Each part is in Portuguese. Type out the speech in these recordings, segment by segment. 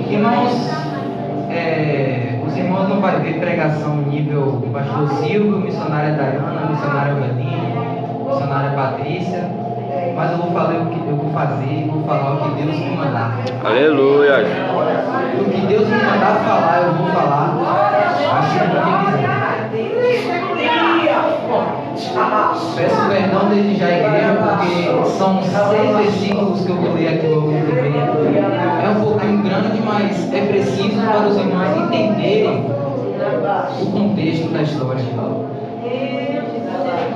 Irmãos, os irmãos não vão ver pregação nível pastor Silvio, missionária Dayana, missionária Eveline, missionária Patrícia, mas eu vou falar o que eu vou fazer, vou falar o que Deus me mandar. Aleluia. O que Deus me mandar falar, eu vou falar, assim para quem quiser. Peço perdão desde já, igreja, porque são 6 versículos que eu vou ler aqui logo no primeiro. É um pouquinho grande, mas é preciso para os irmãos entenderem o contexto da história.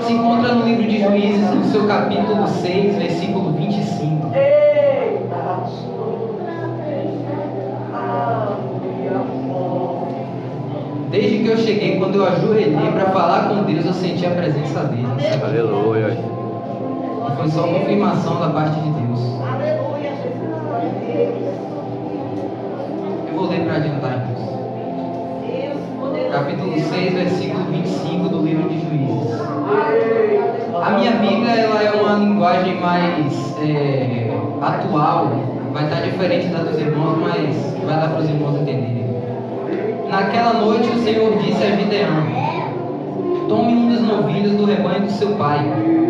Se encontra no livro de Juízes, no seu capítulo 6, versículo 25. Desde que eu cheguei, quando eu ajoelhei para falar com Deus, eu senti a presença dele. Aleluia. Foi só confirmação da parte de Deus. Eu vou ler para adiantar, irmãos. Capítulo 6, versículo 25 do livro de Juízes. A minha Bíblia, ela é uma linguagem mais atual. Vai estar diferente da dos irmãos, mas vai dar para os irmãos entenderem. Naquela noite o Senhor disse a Gideão: tome um dos novilhos do rebanho do seu pai,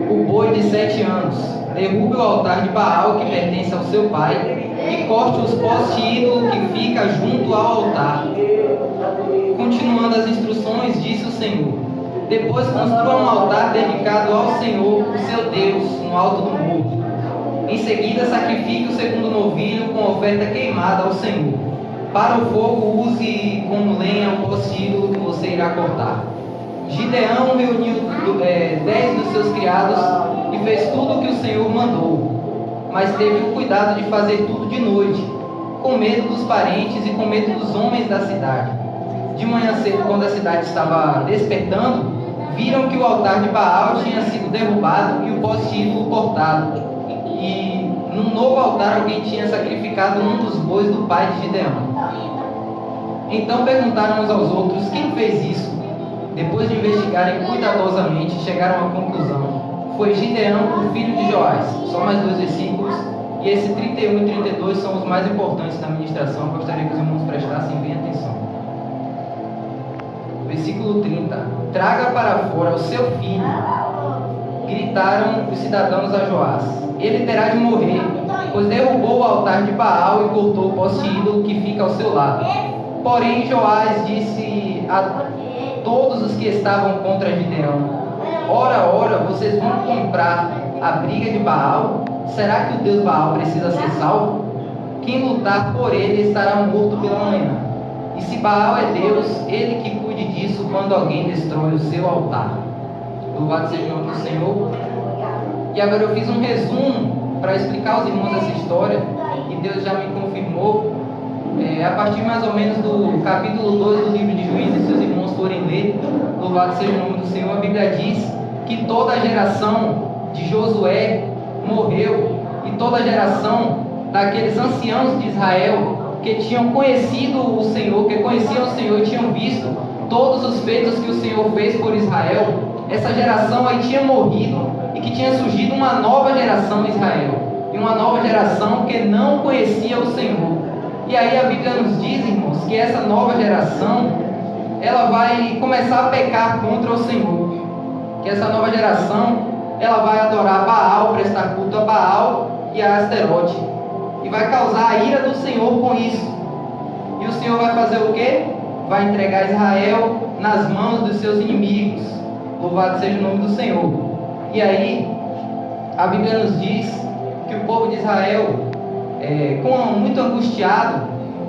o boi de 7 anos, derrube o altar de Baal que pertence ao seu pai e corte os postes ídolo que fica junto ao altar. Continuando as instruções, disse o Senhor: depois construa um altar dedicado ao Senhor, o seu Deus, no alto do morro. Em seguida sacrifique o segundo novilho com oferta queimada ao Senhor. Para o fogo, use como lenha o poste ídolo que você irá cortar. Gideão reuniu 10 dos seus criados e fez tudo o que o Senhor mandou. Mas teve o cuidado de fazer tudo de noite, com medo dos parentes e com medo dos homens da cidade. De manhã cedo, quando a cidade estava despertando, viram que o altar de Baal tinha sido derrubado e o poste ídolo cortado. E num novo altar alguém tinha sacrificado um dos bois do pai de Gideão. Então perguntaram uns aos outros: quem fez isso? Depois de investigarem cuidadosamente, chegaram à conclusão: foi Gideão, o filho de Joás. Só mais 2 versículos, e esse 31 e 32 são os mais importantes da ministração. Gostaria que os irmãos prestassem bem atenção. Versículo 30: traga para fora o seu filho. Gritaram os cidadãos a Joás: ele terá de morrer, pois derrubou o altar de Baal e cortou o poste ídolo que fica ao seu lado. Porém Joás disse a todos os que estavam contra Gideão: ora, vocês vão comprar a briga de Baal? Será que o Deus Baal precisa ser salvo? Quem lutar por ele estará morto pela manhã. E se Baal é Deus, ele que cuide disso quando alguém destrói o seu altar. Louvado seja o nome do Senhor. E agora eu fiz um resumo para explicar aos irmãos essa história, e Deus já me confirmou. A partir mais ou menos do capítulo 2 do livro de Juízes, se os irmãos forem ler, louvado seja o nome do Senhor, a Bíblia diz que toda a geração de Josué morreu, e toda a geração daqueles anciãos de Israel que tinham conhecido o Senhor, que conheciam o Senhor e tinham visto todos os feitos que o Senhor fez por Israel, essa geração aí tinha morrido, e que tinha surgido uma nova geração em Israel, e uma nova geração que não conhecia o Senhor. E aí a Bíblia nos diz, irmãos, que essa nova geração, ela vai começar a pecar contra o Senhor. Que essa nova geração, ela vai adorar Baal, prestar culto a Baal e a Asterote. E vai causar a ira do Senhor com isso. E o Senhor vai fazer o quê? Vai entregar Israel nas mãos dos seus inimigos. Louvado seja o nome do Senhor. E aí, a Bíblia nos diz que o povo de Israel, muito angustiado,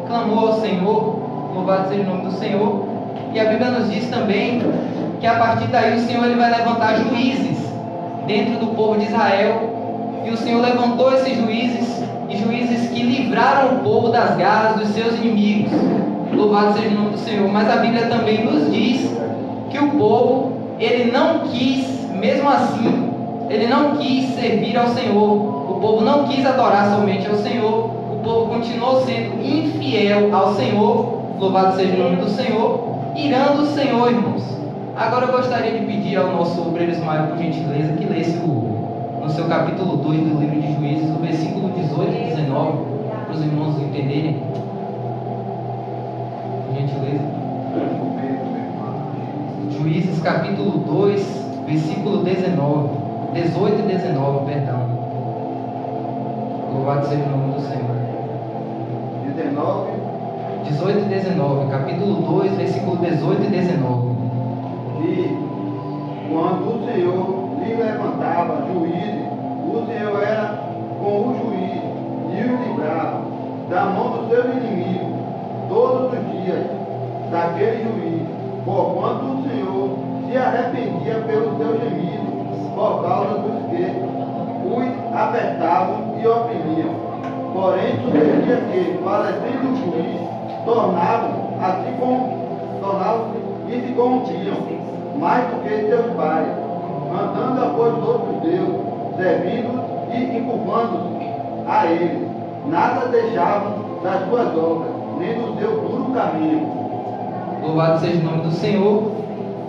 clamou ao Senhor. Louvado seja o nome do Senhor. E a Bíblia nos diz também que a partir daí o Senhor ele vai levantar juízes dentro do povo de Israel. E o Senhor levantou esses juízes, e juízes que livraram o povo das garras dos seus inimigos. Louvado seja o nome do Senhor. Mas a Bíblia também nos diz que o povo, ele não quis, mesmo assim, ele não quis servir ao Senhor. O povo não quis adorar somente ao Senhor. O povo continuou sendo infiel ao Senhor. Louvado seja o nome do Senhor. Irando o Senhor, irmãos. Agora eu gostaria de pedir ao nosso obreiro Ismael, por gentileza, que lesse no seu capítulo 2 do livro de Juízes, o versículo 18 e 19, para os irmãos entenderem. capítulo 2, versículo 19. 18 e 19, perdão. Louvado seja o nome do Senhor. 18 e 19, capítulo 2, versículo 18 e 19. E quando o Senhor lhe levantava juízes, o Senhor era com o juiz e o livrava da mão dos seus inimigos todos os dias daquele juiz, porquanto o Senhor se arrependia pelo seu gemido por causa dos que os apertavam e oprimiam. Porém, sucedia que, falecendo o juiz, tornavam e se corrompiam, mais do que seus pais, andando após outros deuses, servindo e encurvando-se a eles. Nada deixavam das suas obras, nem do seu puro caminho. Louvado seja o nome do Senhor.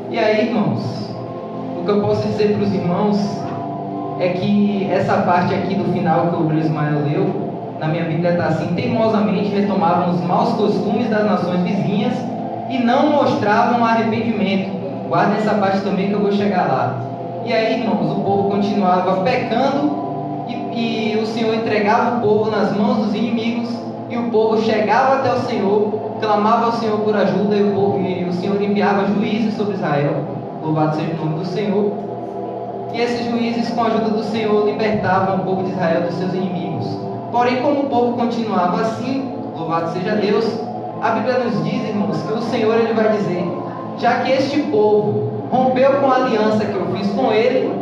E aí, irmãos, o que eu posso dizer para os irmãos é que essa parte aqui do final que o Obreiro Ismael leu, na minha Bíblia está assim: teimosamente retomavam os maus costumes das nações vizinhas e não mostravam arrependimento. Guardem essa parte também que eu vou chegar lá. E aí, irmãos, o povo continuava pecando e o Senhor entregava o povo nas mãos dos inimigos, e o povo chegava até o Senhor, clamava ao Senhor por ajuda, e o Senhor enviava juízes sobre Israel. Louvado seja o nome do Senhor. E esses juízes, com a ajuda do Senhor, libertavam o povo de Israel dos seus inimigos. Porém, como o povo continuava assim, louvado seja Deus, a Bíblia nos diz, irmãos, que o Senhor ele vai dizer: já que este povo rompeu com a aliança que eu fiz com ele,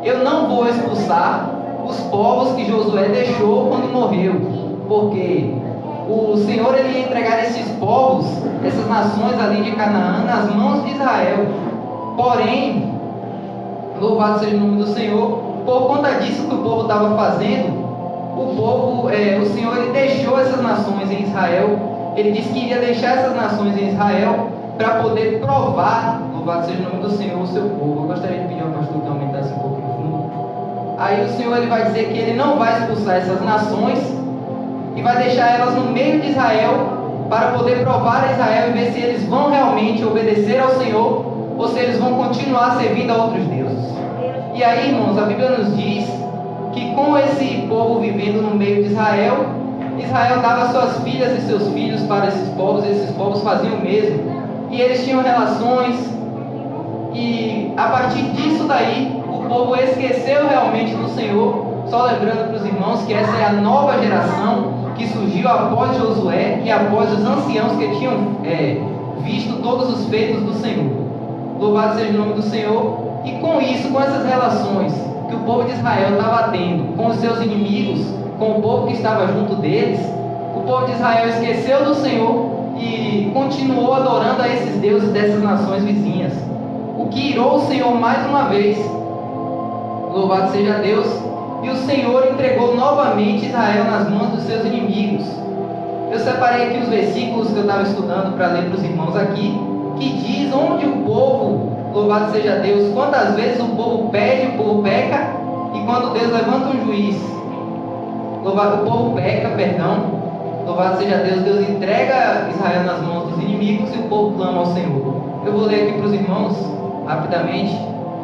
eu não vou expulsar os povos que Josué deixou quando morreu, porque o Senhor ele ia entregar esses povos, essas nações ali de Canaã, nas mãos de Israel. Porém, louvado seja o nome do Senhor, por conta disso que o povo estava fazendo, o Senhor ele deixou essas nações em Israel. Ele disse que iria deixar essas nações em Israel para poder provar, louvado seja o nome do Senhor, o seu povo. Eu gostaria de pedir ao pastor que aumentasse um pouco no fundo. Aí o Senhor ele vai dizer que ele não vai expulsar essas nações e vai deixar elas no meio de Israel para poder provar a Israel e ver se eles vão realmente obedecer ao Senhor ou se eles vão continuar servindo a outros deuses. E aí, irmãos, a Bíblia nos diz que com esse povo vivendo no meio de Israel, Israel dava suas filhas e seus filhos para esses povos faziam o mesmo, e eles tinham relações, e a partir disso daí, o povo esqueceu realmente do Senhor. Só lembrando para os irmãos que essa é a nova geração que surgiu após Josué e após os anciãos que tinham visto todos os feitos do Senhor. Louvado seja o nome do Senhor. E com isso, com essas relações que o povo de Israel estava tendo com os seus inimigos, com o povo que estava junto deles, o povo de Israel esqueceu do Senhor e continuou adorando a esses deuses dessas nações vizinhas, o que irou o Senhor mais uma vez. Louvado seja Deus. E o Senhor entregou novamente Israel nas mãos dos seus inimigos. Eu separei aqui os versículos que eu estava estudando para ler para os irmãos aqui, que diz onde o povo, louvado seja Deus, quantas vezes o povo pede, o povo peca, e quando Deus levanta um juiz, o povo peca, louvado seja Deus, Deus entrega Israel nas mãos dos inimigos e o povo clama ao Senhor. Eu vou ler aqui para os irmãos, rapidamente.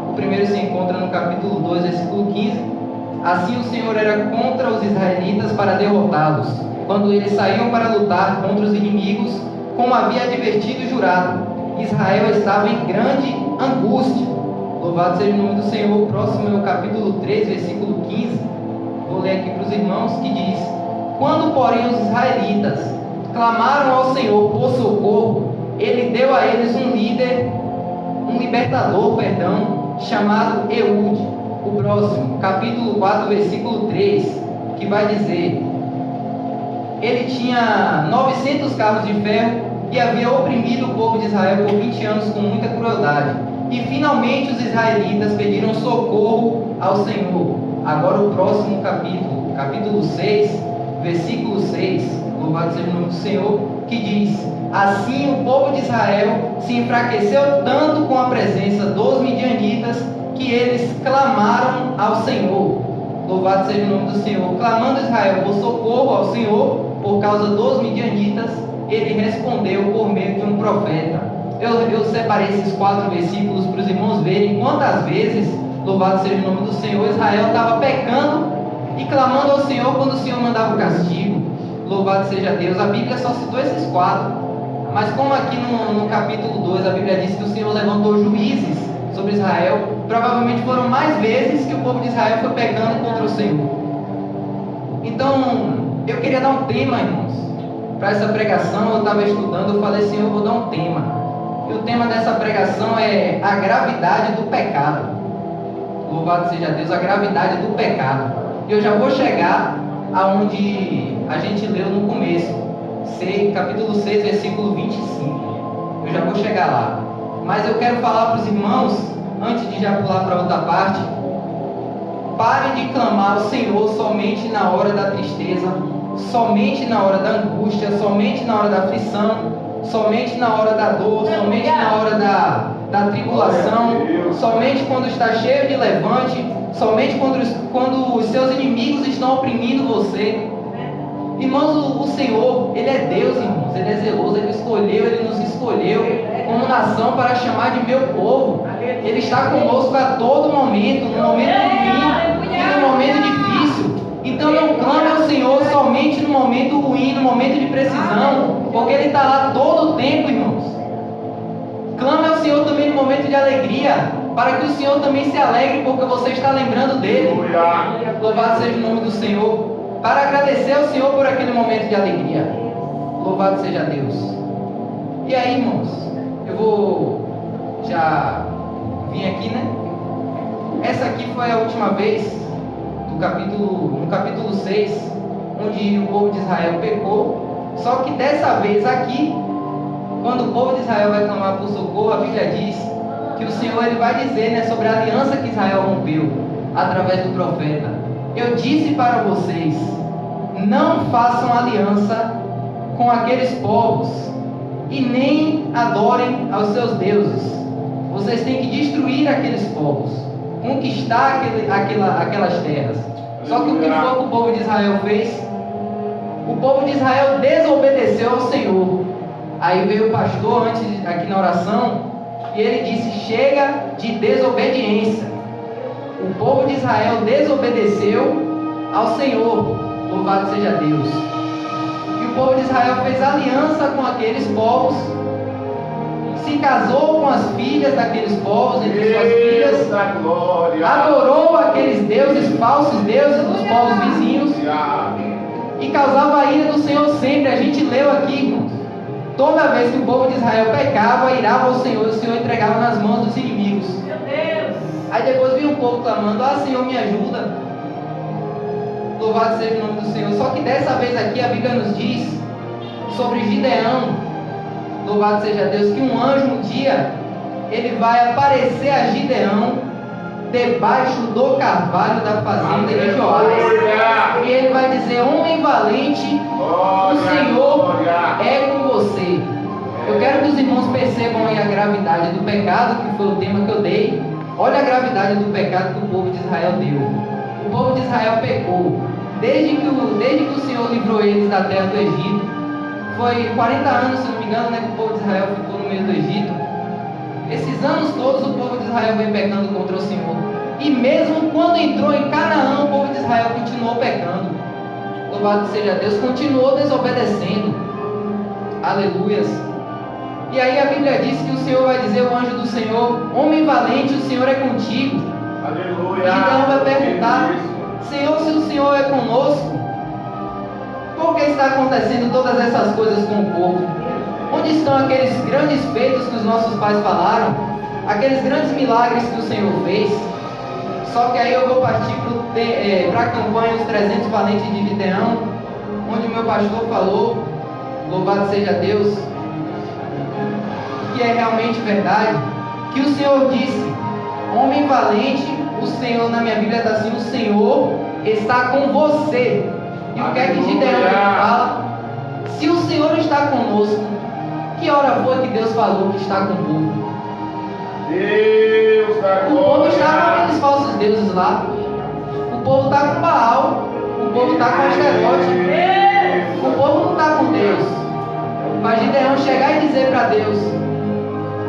O primeiro se encontra no capítulo 2, versículo 15. Assim o Senhor era contra os israelitas para derrotá-los, quando eles saíam para lutar contra os inimigos, como havia advertido e jurado. Israel estava em grande angústia. Louvado seja o nome do Senhor. O próximo é o capítulo 3, versículo 15. Vou ler aqui para os irmãos, que diz: quando, porém, os israelitas clamaram ao Senhor por socorro, ele deu a eles um libertador, chamado Eude. O próximo, capítulo 4, versículo 3, que vai dizer: ele tinha 900 carros de ferro e havia oprimido o povo de Israel por 20 anos com muita crueldade. E finalmente os israelitas pediram socorro ao Senhor. Agora o próximo capítulo, capítulo 6, versículo 6, louvado seja o nome do Senhor, que diz: assim o povo de Israel se enfraqueceu tanto com a presença dos midianitas que eles clamaram ao Senhor. Louvado seja o nome do Senhor. Clamando Israel por socorro ao Senhor por causa dos midianitas, ele respondeu por meio de um profeta. eu separei esses 4 versículos para os irmãos verem quantas vezes, louvado seja o nome do Senhor, Israel estava pecando e clamando ao Senhor quando o Senhor mandava o castigo. Louvado seja Deus. A Bíblia só citou esses 4. Mas como aqui no capítulo 2 a Bíblia diz que o Senhor levantou juízes sobre Israel, provavelmente foram mais vezes que o povo de Israel foi pecando contra o Senhor. Então, eu queria dar um tema, irmãos, para essa pregação. Eu estava estudando, eu falei, Senhor, eu vou dar um tema. E o tema dessa pregação é a gravidade do pecado. Louvado seja Deus, a gravidade do pecado. E eu já vou chegar aonde a gente leu no começo, capítulo 6, versículo 25. Eu já vou chegar lá. Mas eu quero falar para os irmãos, antes de já pular para outra parte, parem de clamar ao Senhor somente na hora da tristeza, somente na hora da angústia, somente na hora da aflição, somente na hora da dor, somente na hora da tribulação, somente quando está cheio de levante, somente quando os seus inimigos estão oprimindo você. Irmãos, o Senhor, Ele é Deus, irmãos, Ele é zeloso, Ele nos escolheu como nação para chamar de meu povo. Ele está conosco a todo momento, no momento ruim e no momento difícil. Então não clame ao Senhor somente no momento ruim, no momento de precisão, porque Ele está lá todo o tempo, irmãos. Clame ao Senhor também no momento de alegria, para que o Senhor também se alegre, porque você está lembrando dele. Louvado seja o nome do Senhor. Para agradecer ao Senhor por aquele momento de alegria. Louvado seja Deus. E aí, irmãos, eu vou já vir aqui, né? Essa aqui foi a última vez no capítulo 6, onde o povo de Israel pecou. Só que dessa vez aqui, quando o povo de Israel vai clamar por socorro, a Bíblia diz que o Senhor ele vai dizer, né, sobre a aliança que Israel rompeu através do profeta. Eu disse para vocês, não façam aliança com aqueles povos e nem adorem aos seus deuses. Vocês têm que destruir aqueles povos, conquistar aquelas terras. Só que o que foi que o povo de Israel fez? O povo de Israel desobedeceu ao Senhor. Aí veio o pastor aqui na oração e ele disse, chega de desobediência. O povo de Israel desobedeceu ao Senhor, louvado seja Deus. E o povo de Israel fez aliança com aqueles povos, se casou com as filhas daqueles povos, entre suas filhas, adorou aqueles deuses, falsos deuses dos povos vizinhos, e causava a ira do Senhor sempre. A gente leu aqui, irmãos, toda vez que o povo de Israel pecava, irava ao Senhor, e o Senhor entregava nas mãos dos inimigos. Aí depois vinha o povo clamando, Senhor, me ajuda. Louvado seja o nome do Senhor. Só que dessa vez aqui a Bíblia nos diz sobre Gideão, louvado seja Deus, que um anjo um dia, ele vai aparecer a Gideão debaixo do carvalho da fazenda de Joás. E ele vai dizer, homem valente, o Senhor é com você. Eu quero que os irmãos percebam aí a gravidade do pecado, que foi o tema que eu dei. Olha a gravidade do pecado que o povo de Israel deu. O povo de Israel pecou. Desde que o Senhor livrou eles da terra do Egito. Foi 40 anos, se não me engano, né, que o povo de Israel ficou no meio do Egito. Esses anos todos o povo de Israel vem pecando contra o Senhor. E mesmo quando entrou em Canaã, o povo de Israel continuou pecando. Louvado seja Deus, continuou desobedecendo. Aleluias. E aí a Bíblia diz que o Senhor vai dizer ao anjo do Senhor, homem valente, o Senhor é contigo. Aleluia. E Gideão vai perguntar, Senhor, se o Senhor é conosco, por que está acontecendo todas essas coisas com o povo? Onde estão aqueles grandes feitos que os nossos pais falaram? Aqueles grandes milagres que o Senhor fez? Só que aí eu vou partir para a campanha Os 300 Valentes de Gideão, onde o meu pastor falou, louvado seja Deus, que é realmente verdade, que o Senhor disse, homem valente, o Senhor, na minha Bíblia está assim, o Senhor está com você. E o que é que Gideão fala? Se o Senhor está conosco, que hora foi que Deus falou que está com o povo? Deus da glória. O povo está com aqueles falsos deuses lá. O povo está com Baal. O povo está com Asterote. O povo não está com Deus. Mas Gideão chegar e dizer para Deus,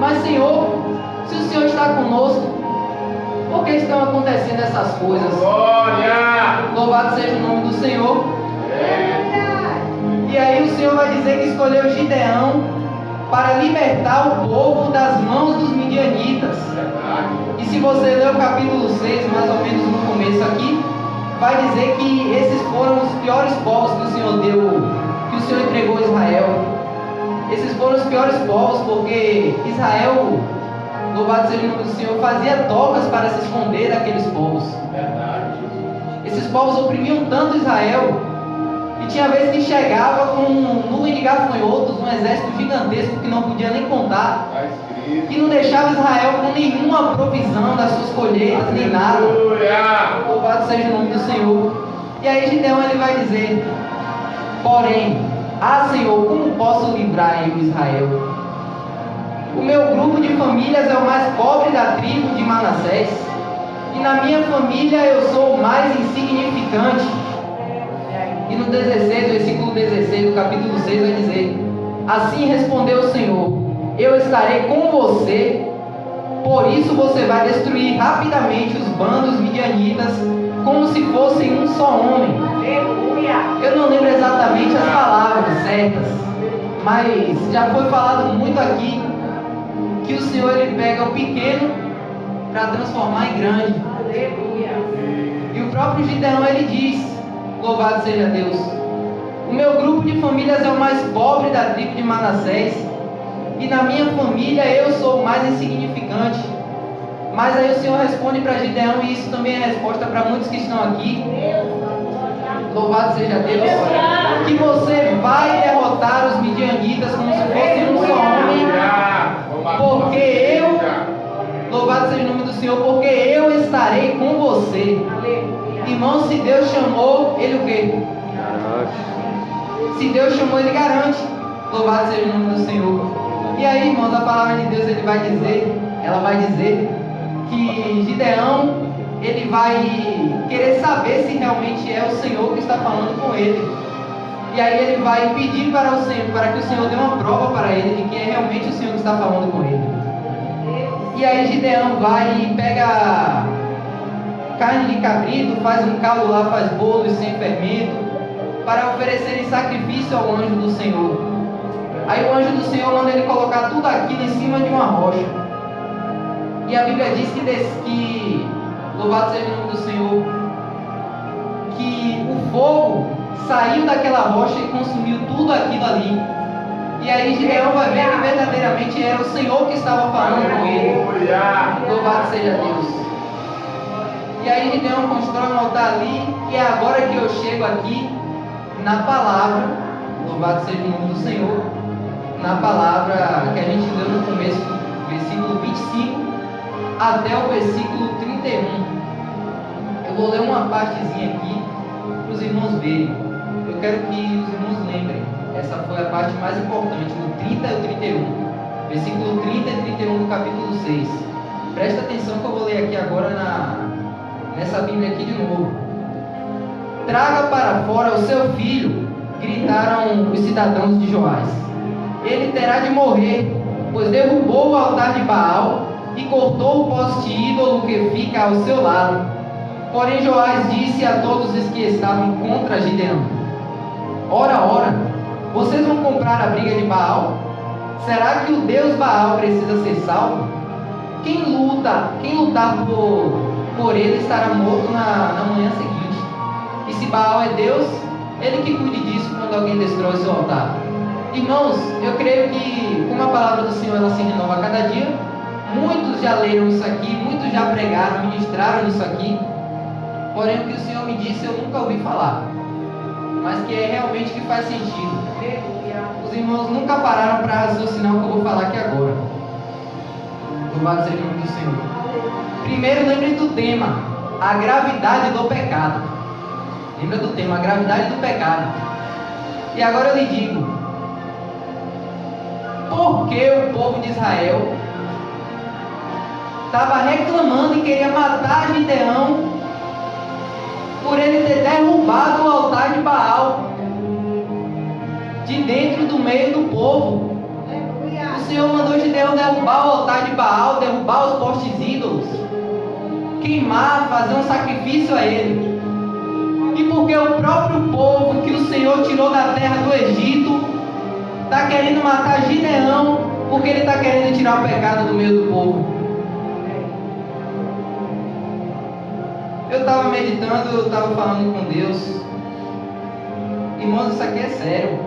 Mas Senhor, se o Senhor está conosco, por que estão acontecendo essas coisas? Glória! Louvado seja o nome do Senhor. E aí o Senhor vai dizer que escolheu Gideão para libertar o povo das mãos dos midianitas. E se você ler o capítulo 6, mais ou menos no começo aqui, vai dizer que esses foram os piores povos que o Senhor deu, que o Senhor entregou a Israel. Esses foram os piores povos porque Israel, louvado seja o nome do Senhor, fazia tocas para se esconder daqueles povos. Esses povos oprimiam tanto Israel, e tinha vezes que chegava com nuvem de gafanhotos, um exército gigantesco que não podia nem contar, e não deixava Israel com nenhuma provisão das suas colheitas, nem nada. Louvado seja o nome do Senhor. E aí Gideão ele vai dizer: porém, Senhor, como posso livrar eu Israel? O meu grupo de famílias é o mais pobre da tribo de Manassés, e na minha família eu sou o mais insignificante. E no 16, versículo 16 do capítulo 6 vai dizer: assim respondeu o Senhor: eu estarei com você, por isso você vai destruir rapidamente os bandos midianitas, como se fossem um só homem. Eu não lembro exatamente as palavras certas, mas já foi falado muito aqui que o Senhor ele pega o pequeno para transformar em grande. E o próprio Gideão ele diz: louvado seja Deus, o meu grupo de famílias é o mais pobre da tribo de Manassés, e na minha família eu sou o mais insignificante. Mas aí o Senhor responde para Gideão, e isso também é resposta para muitos que estão aqui. Louvado seja Deus, que você vai derrotar os midianitas como se fosse um só homem, porque eu, louvado seja o nome do Senhor, porque eu estarei com você. Irmão, se Deus chamou, ele o quê? Se Deus chamou, ele garante. Louvado seja o nome do Senhor. E aí, irmãos, a palavra de Deus ela vai dizer que Gideão, ele vai querer saber se realmente é o Senhor que está falando com ele. E aí ele vai pedir para o Senhor, para que o Senhor dê uma prova para ele de que é realmente o Senhor que está falando com ele. E aí Gideão vai e pega carne de cabrito, faz um caldo lá, faz bolos sem fermento, para oferecer em sacrifício ao anjo do Senhor. Aí o anjo do Senhor manda ele colocar tudo aquilo em cima de uma rocha. E a Bíblia diz que louvado seja o nome do Senhor, que o fogo saiu daquela rocha e consumiu tudo aquilo ali. E aí Gideão vai ver que verdadeiramente era o Senhor que estava falando com ele. Louvado seja Deus. E aí Gideão constrói um altar ali, e é agora que eu chego aqui na palavra, louvado seja o nome do Senhor, na palavra que a gente leu no começo, versículo 25 até o versículo 31. Eu vou ler uma partezinha aqui para os irmãos verem. Eu quero que os irmãos lembrem, essa foi a parte mais importante, o 30 e o 31, versículo 30 e 31 do capítulo 6. Presta atenção que eu vou ler aqui agora nessa Bíblia aqui de novo. Traga para fora o seu filho, gritaram os cidadãos de Joás. Ele terá de morrer, pois derrubou o altar de Baal e cortou o poste ídolo que fica ao seu lado. Porém Joás disse a todos os que estavam contra Gideão: ora, vocês vão comprar a briga de Baal? Será que o Deus Baal precisa ser salvo? Quem lutar por ele estará morto na manhã seguinte. E se Baal é Deus, ele que cuide disso quando alguém destrói o seu altar. Irmãos, eu creio que, como a palavra do Senhor ela se renova a cada dia, muitos já leram isso aqui, muitos já pregaram, ministraram isso aqui. Porém, o que o Senhor me disse eu nunca ouvi falar, mas que é realmente que faz sentido. Os irmãos nunca pararam para raciocinar o que eu vou falar aqui agora. Louvado seja o nome do Senhor. Primeiro, lembre do tema, a gravidade do pecado. Lembra do tema, a gravidade do pecado. E agora eu lhe digo, por que o povo de Israel estava reclamando e queria matar Gideão por ele ter derrubado o altar de Baal de dentro do meio do povo? O Senhor mandou Gideão derrubar o altar de Baal, derrubar os postes ídolos, queimar, fazer um sacrifício a ele. E porque o próprio povo que o Senhor tirou da terra do Egito está querendo matar Gideão, porque ele está querendo tirar o pecado do meio do povo. Eu estava meditando, eu estava falando com Deus. Irmãos, isso aqui é sério.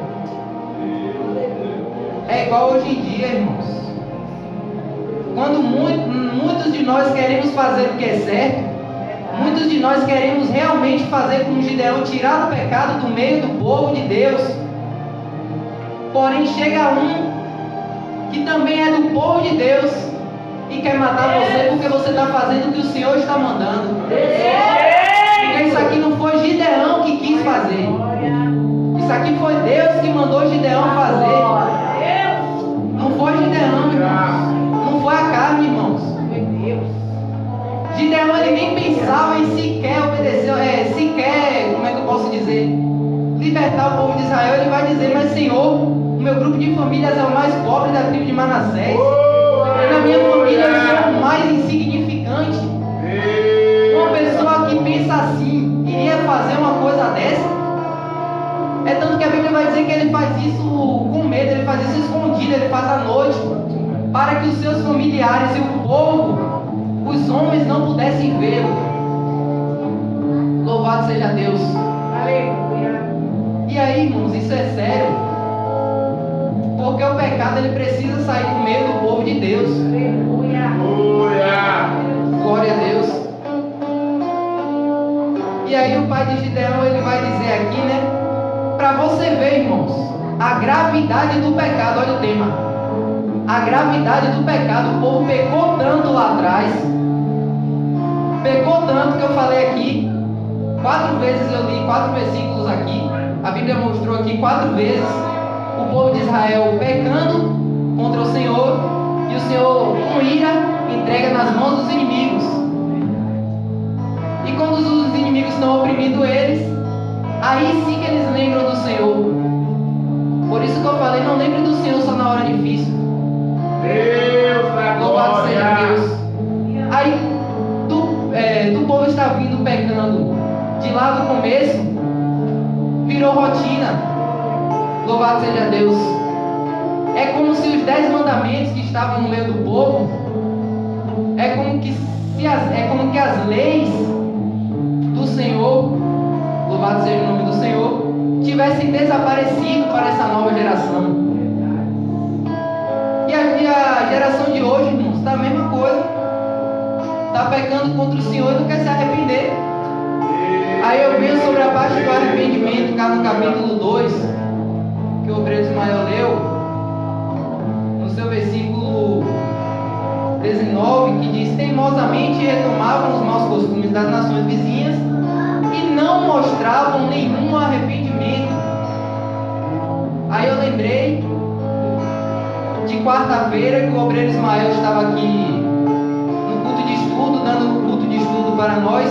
É igual hoje em dia, irmãos. Quando muitos de nós queremos fazer o que é certo, muitos de nós queremos realmente fazer como Gideão, tirar o pecado do meio do povo de Deus. Porém, chega um que também é do povo de Deus e quer matar você porque você está fazendo o que o Senhor está mandando. Porque isso aqui não foi Gideão que quis fazer. Isso aqui foi Deus que mandou Gideão fazer. Não foi Gideão, irmãos. Não foi a carne, irmãos. Gideão, ele nem pensava em sequer obedecer, sequer, como é que eu posso dizer, libertar o povo de Israel. Ele vai dizer: mas Senhor, o meu grupo de famílias é o mais pobre da tribo de Manassés. Na minha família eu sou o mais insignificante. Uma pessoa que pensa assim iria fazer uma coisa dessa? É tanto que a Bíblia vai dizer que ele faz isso com medo, ele faz isso escondido, ele faz à noite, para que os seus familiares e o povo, os homens, não pudessem vê-lo. Louvado seja Deus. Aleluia. E aí, irmãos, isso é sério, porque o pecado ele precisa sair do meio do povo de Deus. Aleluia. Glória a Deus. E aí o pai de Gideão, ele vai dizer aqui, né, para você ver, irmãos, a gravidade do pecado. Olha o tema: a gravidade do pecado. O povo pecou tanto lá atrás, pecou tanto que eu falei aqui 4 vezes, eu li 4 versículos aqui. A Bíblia mostrou aqui 4 vezes o povo de Israel pecando contra o Senhor, e o Senhor, com ira, entrega nas mãos dos inimigos. E quando os inimigos estão oprimindo eles, aí sim que eles lembram do Senhor. Por isso que eu falei: não lembre do Senhor só na hora difícil. Deus da Louvado seja Deus. Aí do povo está vindo pecando de lá do começo, virou rotina. Louvado seja Deus. É como se os 10 mandamentos que estavam no meio do povo, é como que as leis do Senhor, louvado seja o nome do Senhor, tivessem desaparecido para essa nova geração. E a geração de hoje, irmãos, está a mesma coisa. Está pecando contra o Senhor e não quer se arrepender. Aí eu venho sobre a parte do arrependimento, cá no capítulo 2, que o obreiro Ismael leu, no seu versículo 19, que diz: teimosamente retomavam os maus costumes das nações vizinhas e não mostravam nenhum arrependimento. Aí eu lembrei de quarta-feira que o obreiro Ismael estava aqui no culto de estudo, dando culto de estudo para nós,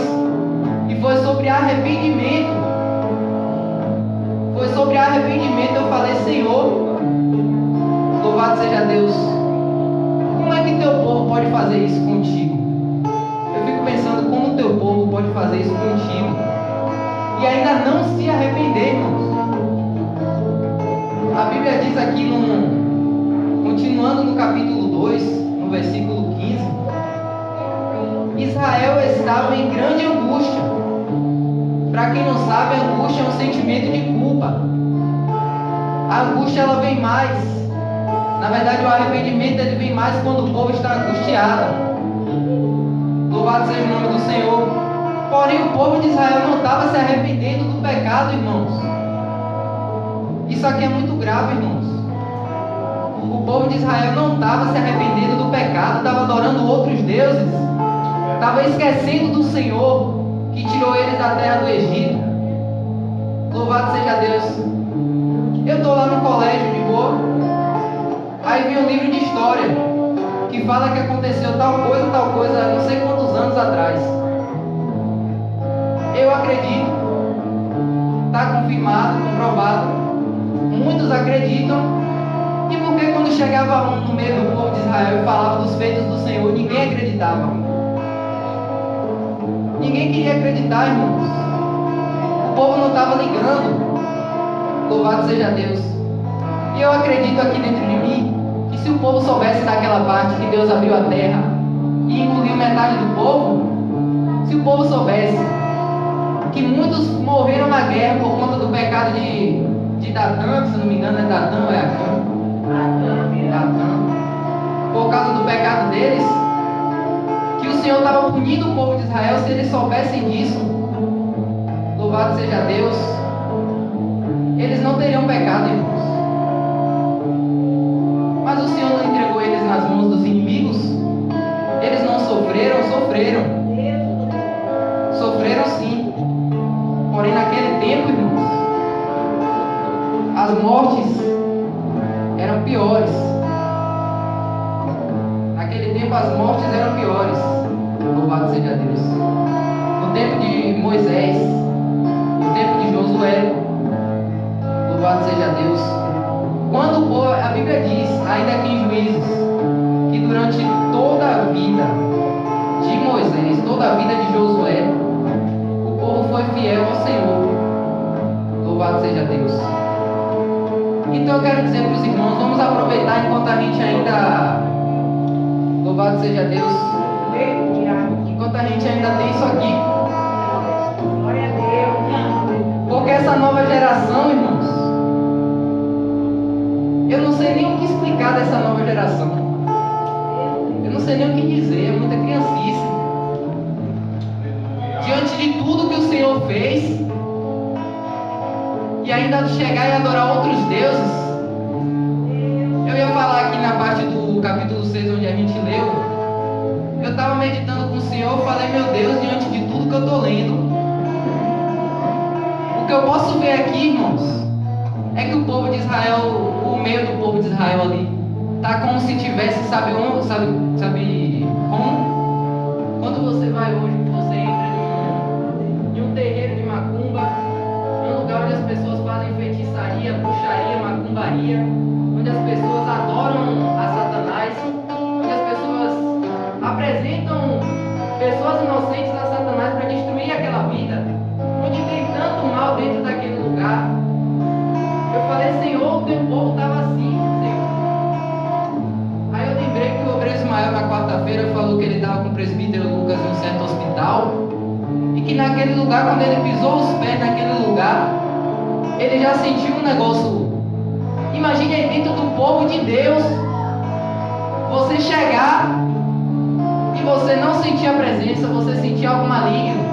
e foi sobre arrependimento. Foi sobre arrependimento. Eu falei: Senhor, louvado seja Deus, como é que teu povo pode fazer isso contigo? Eu fico pensando como teu povo pode fazer isso contigo e ainda não se arrepender, irmãos. A Bíblia diz aqui, continuando no capítulo 2, no versículo 15, Israel estava em grande angústia. Para quem não sabe, a angústia é um sentimento de culpa. A angústia, ela vem mais. Na verdade, o arrependimento, ele vem mais quando o povo está angustiado. Louvado seja o nome do Senhor. Porém, o povo de Israel não estava se arrependendo do pecado, irmãos. Isso aqui é muito grave, irmãos. O povo de Israel não estava se arrependendo do pecado, estava adorando outros deuses, estava esquecendo do Senhor que tirou eles da terra do Egito. Louvado seja Deus. Eu estou lá no colégio de boa, aí vem um livro de história que fala que aconteceu tal coisa, não sei quantos anos atrás. Eu acredito, está confirmado, comprovado, muitos acreditam. E porque quando chegava um no meio do povo de Israel e falava dos feitos do Senhor, ninguém acreditava. Ninguém queria acreditar, irmãos. O povo não estava ligando. Louvado seja Deus. E eu acredito aqui dentro de mim que se o povo soubesse daquela parte que Deus abriu a terra e engoliu metade do povo, se o povo soubesse que muitos morreram na guerra por conta do pecado de Datã, se não me engano é Datã ou é Acã? Datã. Por causa do pecado deles, que o Senhor estava punindo o povo de Israel. Se eles soubessem disso, louvado seja Deus, eles não teriam pecado, irmãos. Mas o Senhor não entregou eles nas mãos dos inimigos. Eles não sofreram, sofreram. Sofreram sim. Porém naquele tempo, irmãos, as mortes eram piores. Naquele tempo as mortes eram piores. Louvado seja Deus. No tempo de Moisés, no tempo de Josué, louvado seja Deus. Quando o povo, a Bíblia diz, ainda aqui em Juízes, que durante toda a vida de Moisés, toda a vida de Josué, o povo foi fiel ao Senhor. Louvado seja Deus. Então eu quero dizer para os irmãos, vamos aproveitar enquanto a gente ainda, louvado seja Deus, enquanto a gente ainda tem isso aqui. Glória a Deus. Porque essa nova geração, irmãos, eu não sei nem o que explicar dessa nova geração. Eu não sei nem o que dizer, é muita criancice. Diante de tudo que o Senhor fez, e ainda chegar e adorar outros deuses. Eu ia falar aqui na parte do capítulo 6, onde a gente leu. Eu estava meditando com o Senhor, eu falei, meu Deus, diante de tudo que eu estou lendo, o que eu posso ver aqui, irmãos, é que o povo de Israel, o meio do povo de Israel ali, tá como se tivesse, sabe como? Quando você vai hoje, você entra em um terreiro de macumba, em um lugar onde as pessoas fazem feitiçaria, bruxaria, macumbaria, onde as pessoas adoram a Satanás, onde as pessoas apresentam pessoas inocentes a Satanás para destruir aquela vida, onde tem tanto mal dentro daquele lugar. Eu falei, Senhor, o teu povo estava assim, Senhor. Aí eu lembrei que o obreiro Ismael na quarta-feira falou que ele estava com o presbítero Lucas em um certo hospital, e que naquele lugar, quando ele pisou os pés naquele lugar, ele já sentiu um negócio. Imagine aí dentro do povo de Deus, você chegar e você não sentir a presença, você sentir algo maligno.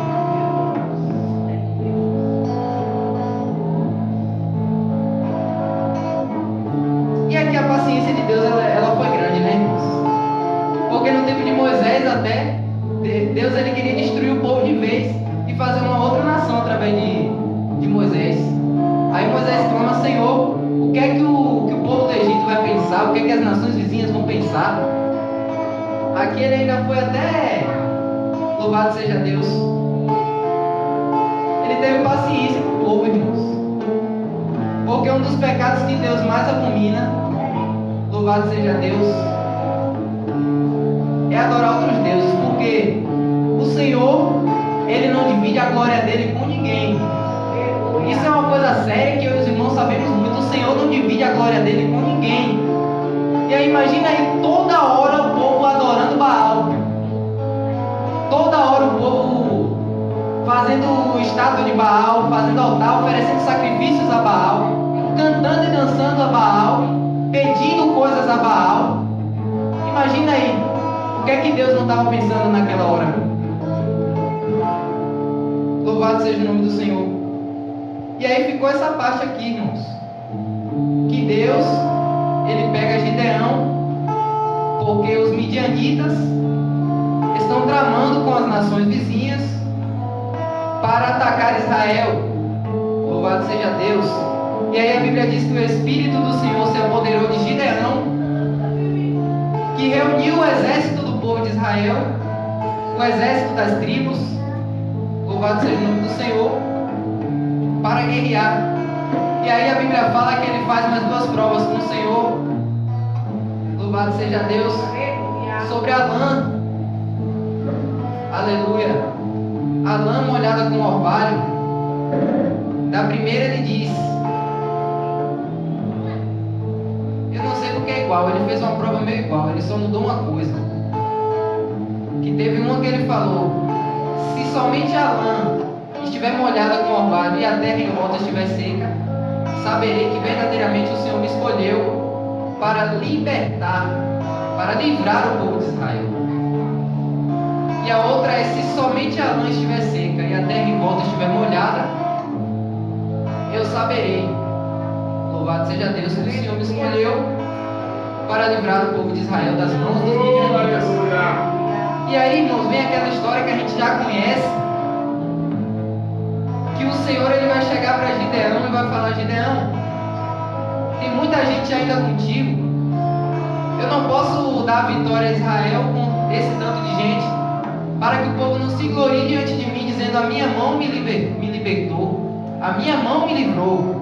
E aqui a paciência de Deus, ela foi grande, né, irmãos? Porque no tempo de Moisés até, Deus ele queria destruir o povo de vez e fazer uma outra nação através de Moisés. Aí Moisés clama, Senhor, o que é que o povo do Egito vai pensar? O que é que as nações vizinhas vão pensar? Aqui ele ainda foi até, louvado seja Deus, ele teve paciência com o povo, irmãos. Porque um dos pecados que Deus mais abomina, louvado seja Deus, é adorar outros deuses. Porque o Senhor, ele não divide a glória dele com ninguém. Isso é uma coisa séria que eu e os irmãos sabemos muito. O Senhor não divide a glória dele com ninguém. E aí imagina aí toda hora o povo adorando Baal. Toda hora o povo fazendo estátua de Baal, fazendo altar, oferecendo sacrifícios a Baal, cantando e dançando a Baal, pedindo coisas a Baal. Imagina aí, o que é que Deus não estava pensando naquela hora? Louvado seja o nome do Senhor. E aí ficou essa parte aqui, irmãos, que Deus, ele pega Gideão, porque os midianitas estão tramando com as nações vizinhas para atacar Israel. Louvado seja Deus. E aí a Bíblia diz que o Espírito do Senhor se apoderou de Gideão, que reuniu o exército do povo de Israel, o exército das tribos, louvado seja o nome do Senhor, para guerrear. E aí a Bíblia fala que ele faz mais duas provas com o Senhor. Louvado seja Deus. Aleluia. Sobre a lã. Aleluia. A lã molhada com orvalho. Da primeira ele diz: eu não sei porque é igual. Ele fez uma prova meio igual. Ele só mudou uma coisa. Que teve uma que ele falou: se somente a lã estiver molhada com orvalho e a terra em volta estiver seca, saberei que verdadeiramente o Senhor me escolheu para libertar, para livrar o povo de Israel. E a outra é: se somente a lã estiver seca e a terra em volta estiver molhada, eu saberei, louvado seja Deus, que o Senhor me escolheu para livrar o povo de Israel das mãos dos midianitas. E aí, irmãos, vem aquela história que a gente já conhece, que o Senhor ele vai chegar para Gideão e vai falar: Gideão, tem muita gente ainda contigo. Eu não posso dar vitória a Israel com esse tanto de gente, para que o povo não se glorie diante de mim, dizendo: a minha mão me libertou, a minha mão me livrou.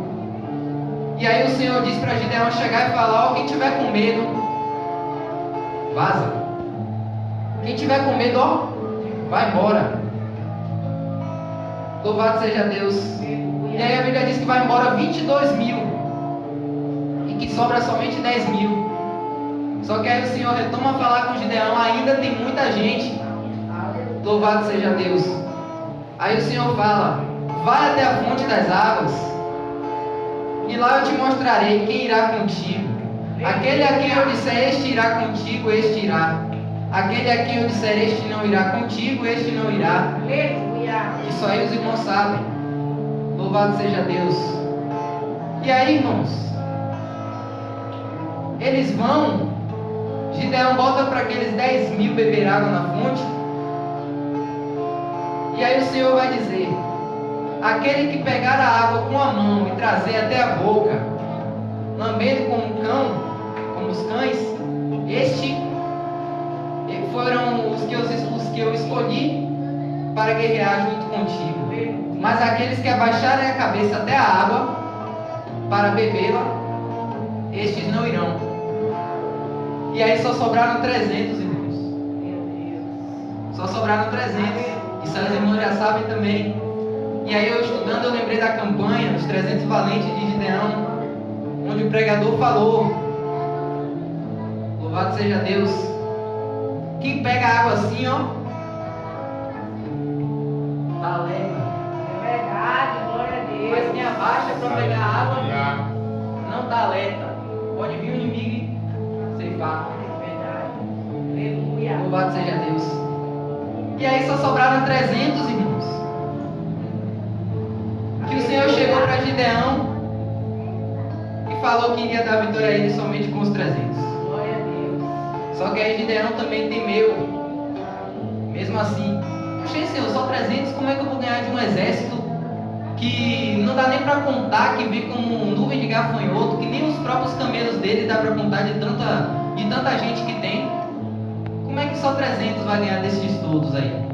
E aí o Senhor diz para Gideão chegar e falar: ó, quem tiver com medo, vaza. Quem tiver com medo, ó, vai embora. Louvado seja Deus. E aí a Bíblia diz que vai embora 22 mil e que sobra somente 10 mil. Só que aí o Senhor retoma a falar com Gideão: ainda tem muita gente. Louvado seja Deus. Aí o Senhor fala: vai até a fonte das águas e lá eu te mostrarei quem irá contigo. Aquele a quem eu disser este irá contigo, este irá. Aquele a quem eu disser este não irá contigo, este não irá. Isso aí os irmãos sabem. Louvado seja Deus. E aí, irmãos, eles vão. Gideão bota para aqueles 10 mil beber água na fonte. E aí o Senhor vai dizer: aquele que pegar a água com a mão e trazer até a boca, lambendo como um cão, como os cães, este foram os que eu escolhi para guerrear junto contigo. Mas aqueles que abaixarem a cabeça até a água para bebê-la, estes não irão. E aí só sobraram 300, irmãos. Só sobraram 300. Isso as irmãs já sabem também. E aí eu estudando, eu lembrei da campanha dos 300 valentes de Gideão, onde o pregador falou: louvado seja Deus, quem pega água assim, ó, tá leve. É verdade, glória a Deus. Mas quem abaixa para pegar água, não tá alerta. Pode vir o inimigo e ceifar. É verdade. Aleluia. Louvado seja Deus. E aí só sobraram 300, irmãos. Que o Senhor chegou para Gideão e falou que iria dar vitória a ele somente com os 300. Glória a Deus. Só que aí Gideão também temeu. Mesmo assim: poxa, Senhor, só 300, como é que eu vou ganhar de um exército que não dá nem para contar, que vem como nuvem de gafanhoto, que nem os próprios camelos dele dá para contar de tanta gente que tem? Como é que só 300 vai ganhar desses todos aí?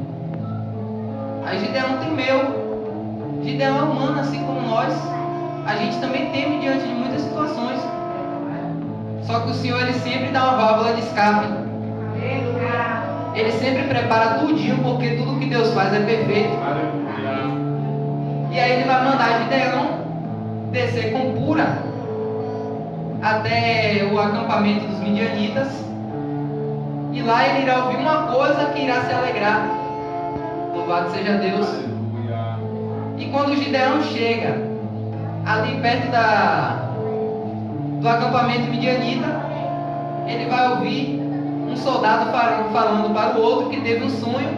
Aí Gideão temeu. Gideão é humano, assim como nós. A gente também teme diante de muitas situações. Só que o Senhor ele sempre dá uma válvula de escape. Aleluia. Ele sempre prepara tudinho, porque tudo que Deus faz é perfeito. E aí ele vai mandar Gideão descer com Pura até o acampamento dos midianitas. E lá ele irá ouvir uma coisa que irá se alegrar. Louvado seja Deus. E quando Gideão chega ali perto do acampamento midianita, ele vai ouvir um soldado falando para o outro que teve um sonho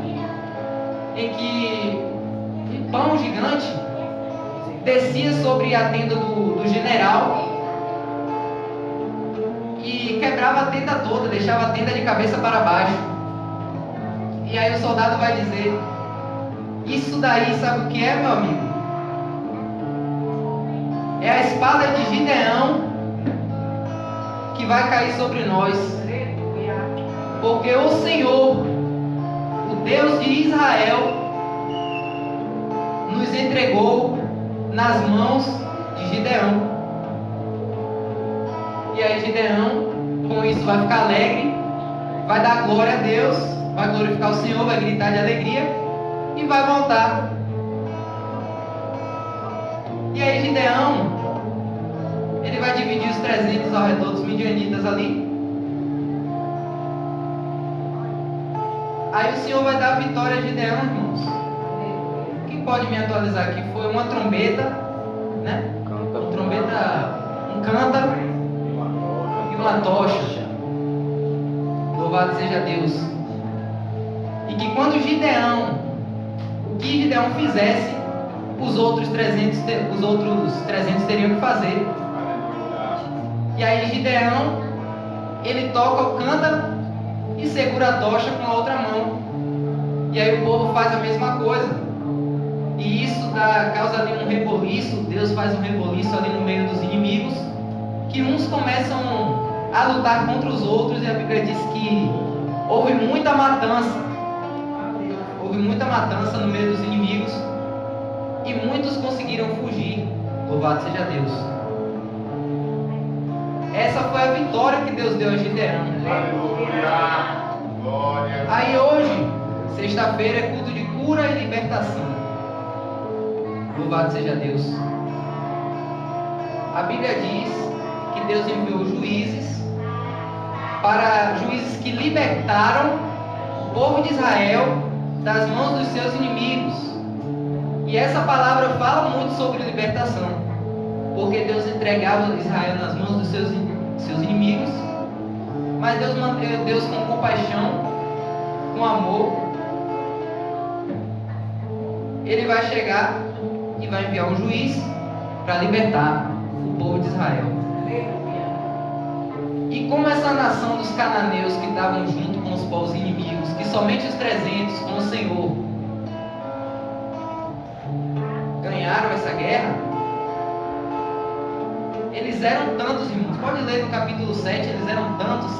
em que um pão gigante descia sobre a tenda do general e quebrava a tenda toda, deixava a tenda de cabeça para baixo. E aí o soldado vai dizer: isso daí sabe o que é, meu amigo? É a espada de Gideão que vai cair sobre nós. Aleluia. Porque o Senhor, o Deus de Israel, nos entregou nas mãos de Gideão. E aí Gideão com isso vai ficar alegre, vai dar glória a Deus, vai glorificar o Senhor, vai gritar de alegria e vai voltar. E aí Gideão, ele vai dividir os 300 ao redor dos midianitas ali. Aí o Senhor vai dar a vitória a Gideão, irmãos. Quem pode me atualizar aqui? Foi uma trombeta, né? Uma trombeta, um cântaro e uma tocha. Louvado seja Deus. E que quando Gideão, o que Gideão fizesse, os outros 300 teriam que fazer. E aí Gideão, ele toca o cântaro e segura a tocha com a outra mão. E aí o povo faz a mesma coisa. E isso causa ali um reboliço. Deus faz um reboliço ali no meio dos inimigos, que uns começam a lutar contra os outros, e a Bíblia diz que houve muita matança. Houve muita matança no meio dos inimigos, e muitos conseguiram fugir. Louvado seja Deus. Essa foi a vitória que Deus deu a Gideão. Aí hoje, sexta-feira, é culto de cura e libertação. Louvado seja Deus. A Bíblia diz que Deus enviou juízes que libertaram o povo de Israel das mãos dos seus inimigos. E essa palavra fala muito sobre libertação, porque Deus entregava Israel nas mãos dos seus inimigos, mas Deus com compaixão, com amor, Ele vai chegar e vai enviar um juiz para libertar o povo de Israel. E como essa nação dos cananeus que estavam junto com os povos inimigos, que somente os 300 com o Senhor ganharam essa guerra, eles eram tantos, irmãos. Pode ler no capítulo 7, eles eram tantos.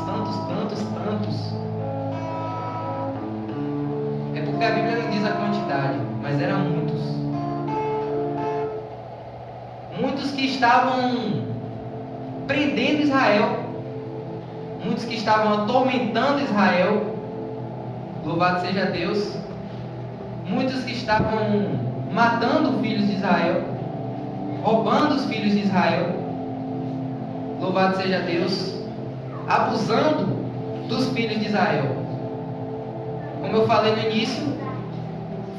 É porque a Bíblia não diz a quantidade, mas eram muitos. Muitos que estavam prendendo Israel, muitos que estavam atormentando Israel. Louvado seja Deus. Muitos que estavam matando filhos de Israel, roubando os filhos de Israel. Louvado seja Deus. Abusando dos filhos de Israel. Como eu falei no início,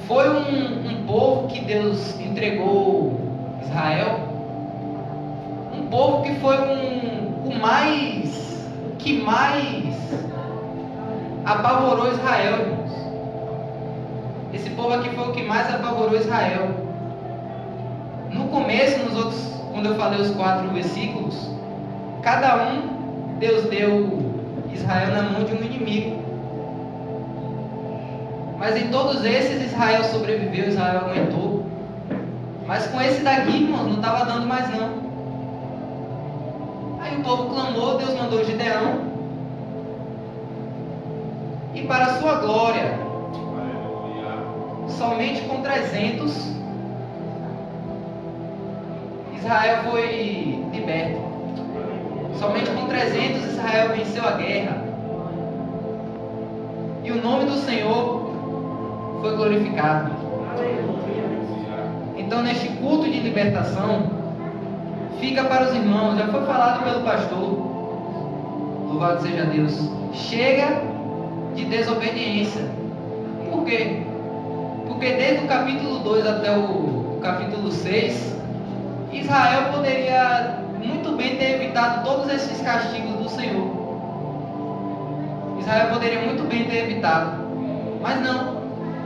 foi um povo que Deus entregou Israel. Um povo que foi que mais apavorou Israel, irmãos. Esse povo aqui foi o que mais apavorou Israel. No começo, quando eu falei os 4 versículos, cada um, Deus deu Israel na mão de um inimigo. Mas em todos esses, Israel sobreviveu, Israel aguentou. Mas com esse daqui, irmãos, não estava dando mais não. Aí o povo clamou, Deus mandou Gideão. E para a sua glória, somente com 300, Israel foi liberto. Somente com 300 Israel venceu a guerra. E o nome do Senhor foi glorificado. Então, neste culto de libertação, fica para os irmãos, já foi falado pelo pastor, louvado seja Deus, chega de desobediência. Por quê? Porque desde o capítulo 2 até o capítulo 6, Israel poderia muito bem ter evitado todos esses castigos do Senhor. Israel poderia muito bem ter evitado, mas não.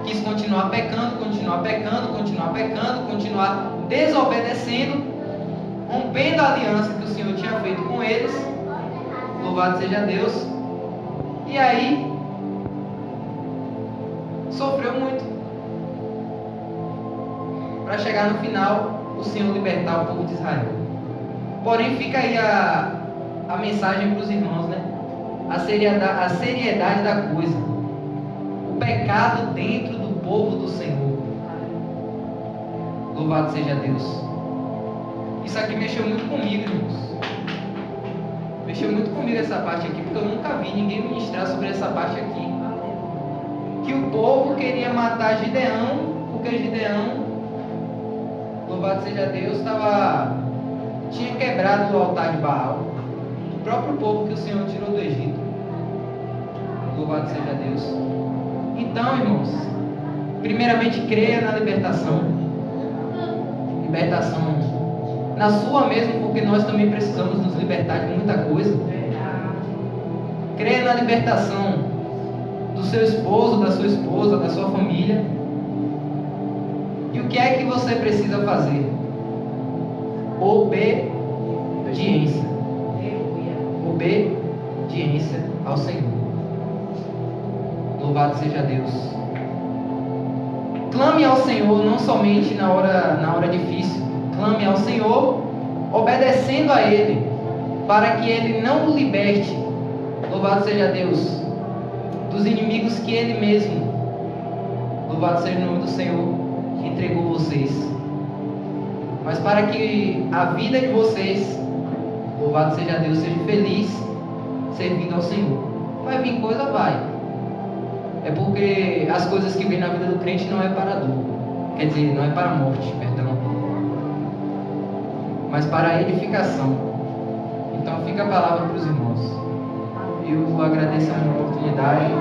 Quis continuar pecando, continuar desobedecendo, rompendo a aliança que o Senhor tinha feito com eles. Louvado seja Deus. E aí sofreu muito, para chegar no final o Senhor libertar o povo de Israel. Porém, fica aí a mensagem para os irmãos, né? A seriedade da coisa. O pecado dentro do povo do Senhor. Louvado seja Deus. Isso aqui mexeu muito comigo, irmãos. mexeu muito comigo essa parte aqui, porque eu nunca vi ninguém ministrar sobre essa parte aqui. Que o povo queria matar Gideão, porque Gideão, louvado seja Deus, tinha quebrado o altar de Baal. O próprio povo que o Senhor tirou do Egito. Louvado seja Deus. Então, irmãos, primeiramente creia na libertação. Libertação na sua mesmo, porque nós também precisamos nos libertar de muita coisa. Creia na libertação do seu esposo, da sua esposa, da sua família. E o que é que você precisa fazer? Obediência. Obediência ao Senhor. Louvado seja Deus. Clame ao Senhor não somente na hora difícil. Clame ao Senhor, obedecendo a Ele, para que Ele não o liberte. Louvado seja Deus. Dos inimigos que Ele mesmo, louvado seja o nome do Senhor, entregou vocês. Mas para que a vida de vocês, louvado seja Deus, seja feliz servindo ao Senhor. Vai vir coisa, vai. É porque as coisas que vêm na vida do crente não é para a dor. Quer dizer, não é para a morte, perdão. Mas para a edificação. Então fica a palavra para os irmãos. Eu agradeço a minha oportunidade.